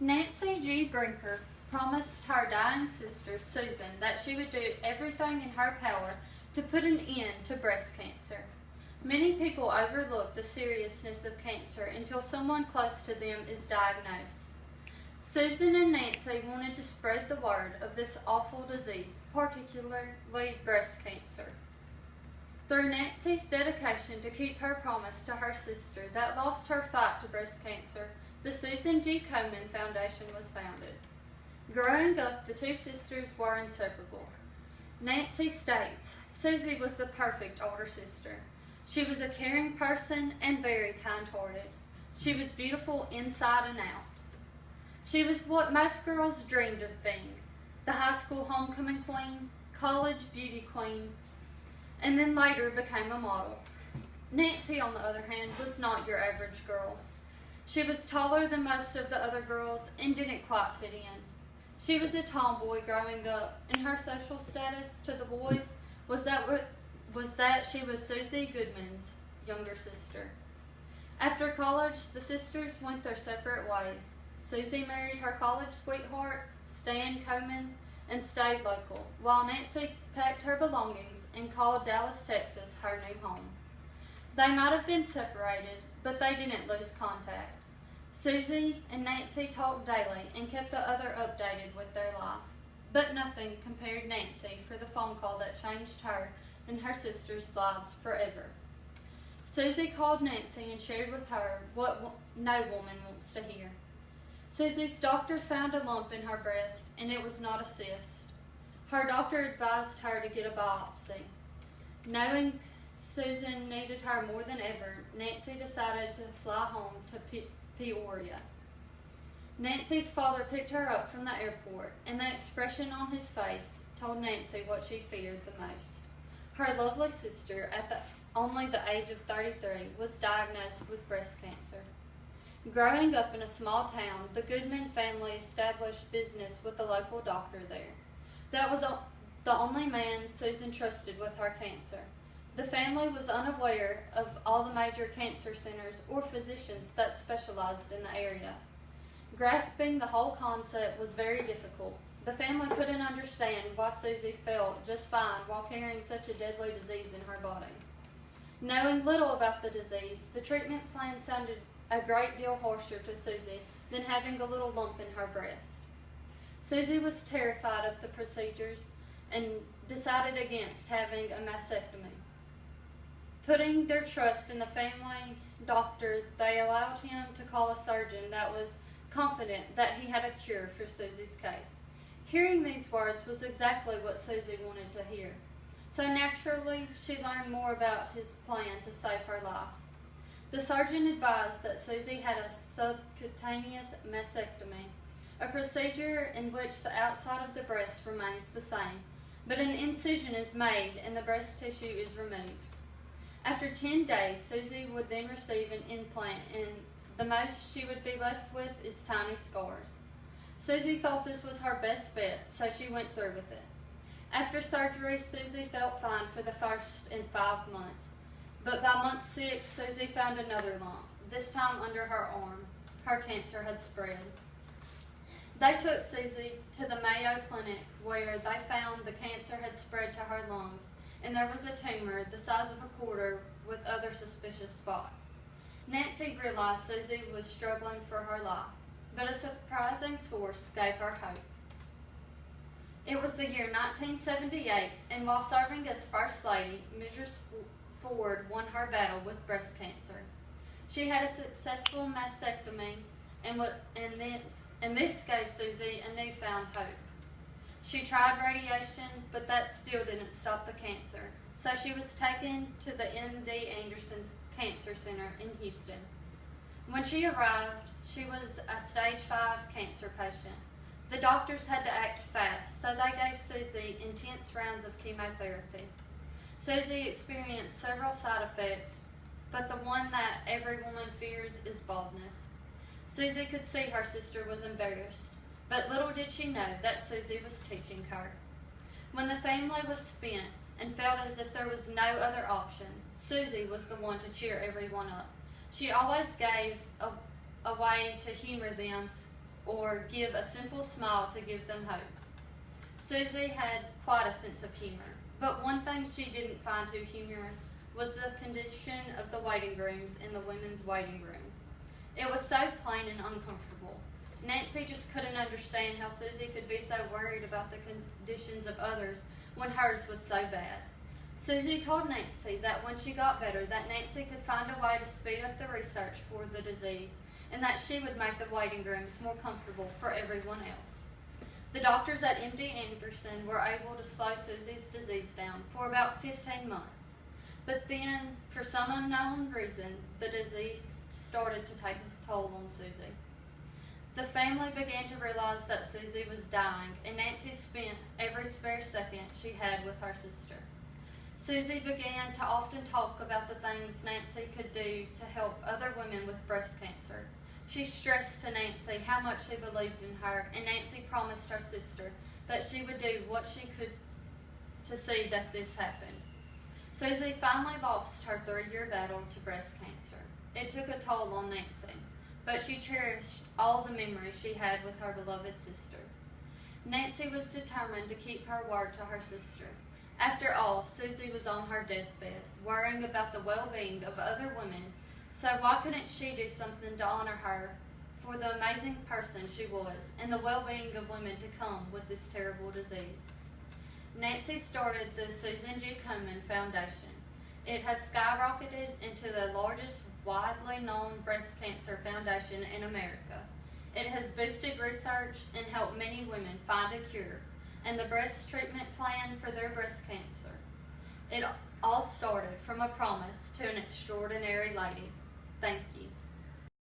Nancy G. Brinker promised her dying sister, Susan, that she would do everything in her power to put an end to breast cancer. Many people overlook the seriousness of cancer until someone close to them is diagnosed. Susan and Nancy wanted to spread the word of this awful disease, particularly breast cancer. Through Nancy's dedication to keep her promise to her sister that lost her fight to breast cancer, the Susan G. Komen Foundation was founded. Growing up, the two sisters were inseparable. Nancy states, Susie was the perfect older sister. She was a caring person and very kind-hearted. She was beautiful inside and out. She was what most girls dreamed of being, the high school homecoming queen, college beauty queen, and then later became a model. Nancy, on the other hand, was not your average girl. She was taller than most of the other girls and didn't quite fit in. She was a tomboy growing up, and her social status to the boys was that she was Susie Goodman's younger sister. After college, the sisters went their separate ways. Susie married her college sweetheart, Stan Komen, and stayed local, while Nancy packed her belongings and called Dallas, Texas, her new home. They might have been separated, but they didn't lose contact. Susie and Nancy talked daily and kept the other updated with their life, but nothing compared Nancy for the phone call that changed her and her sisters' lives forever. Susie called Nancy and shared with her what no woman wants to hear. Susie's doctor found a lump in her breast, and it was not a cyst. Her doctor advised her to get a biopsy. Knowing Susan needed her more than ever, Nancy decided to fly home to Peoria. Nancy's father picked her up from the airport, and the expression on his face told Nancy what she feared the most. Her lovely sister, at only the age of 33, was diagnosed with breast cancer. Growing up in a small town, the Goodman family established business with a local doctor there. That was the only man Susan trusted with her cancer. The family was unaware of all the major cancer centers or physicians that specialized in the area. Grasping the whole concept was very difficult. The family couldn't understand why Susie felt just fine while carrying such a deadly disease in her body. Knowing little about the disease, the treatment plan sounded a great deal harsher to Susie than having a little lump in her breast. Susie was terrified of the procedures and decided against having a mastectomy. Putting their trust in the family doctor, they allowed him to call a surgeon that was confident that he had a cure for Susie's case. Hearing these words was exactly what Susie wanted to hear. So naturally, she learned more about his plan to save her life. The surgeon advised that Susie had a subcutaneous mastectomy, a procedure in which the outside of the breast remains the same, but an incision is made and the breast tissue is removed. After 10 days, Susie would then receive an implant, and the most she would be left with is tiny scars. Susie thought this was her best bet, so she went through with it. After surgery, Susie felt fine for the first 5 months. But by month 6, Susie found another lump, this time under her arm. Her cancer had spread. They took Susie to the Mayo Clinic, where they found the cancer had spread to her lungs, and there was a tumor the size of a quarter with other suspicious spots. Nancy realized Susie was struggling for her life, but a surprising source gave her hope. It was the year 1978, and while serving as First Lady, Mrs. Ford won her battle with breast cancer. She had a successful mastectomy, and this gave Susie a newfound hope. She tried radiation, but that still didn't stop the cancer, so she was taken to the MD Anderson's Cancer Center in Houston. When she arrived, she was a stage 5 cancer patient. The doctors had to act fast, so they gave Susie intense rounds of chemotherapy. Susie experienced several side effects, but the one that every woman fears is baldness. Susie could see her sister was embarrassed, but little did she know that Susie was teaching her. When the family was spent and felt as if there was no other option, Susie was the one to cheer everyone up. She always gave a way to humor them or give a simple smile to give them hope. Susie had quite a sense of humor, but one thing she didn't find too humorous was the condition of the waiting rooms in the women's waiting room. It was so plain and uncomfortable. Nancy just couldn't understand how Susie could be so worried about the conditions of others when hers was so bad. Susie told Nancy that when she got better, that Nancy could find a way to speed up the research for the disease, and that she would make the waiting rooms more comfortable for everyone else. The doctors at MD Anderson were able to slow Susie's disease down for about 15 months. But then, for some unknown reason, the disease started to take a toll on Susie. The family began to realize that Susie was dying, and Nancy spent every spare second she had with her sister. Susie began to often talk about the things Nancy could do to help other women with breast cancer. She stressed to Nancy how much she believed in her, and Nancy promised her sister that she would do what she could to see that this happened. Susie finally lost her 3-year battle to breast cancer. It took a toll on Nancy, but she cherished all the memories she had with her beloved sister. Nancy was determined to keep her word to her sister. After all, Susie was on her deathbed, worrying about the well-being of other women, so why couldn't she do something to honor her for the amazing person she was and the well-being of women to come with this terrible disease? Nancy started the Susan G. Komen Foundation. It has skyrocketed into the largest widely known breast cancer foundation in America. It has boosted research and helped many women find a cure and the breast treatment plan for their breast cancer. It all started from a promise to an extraordinary lady.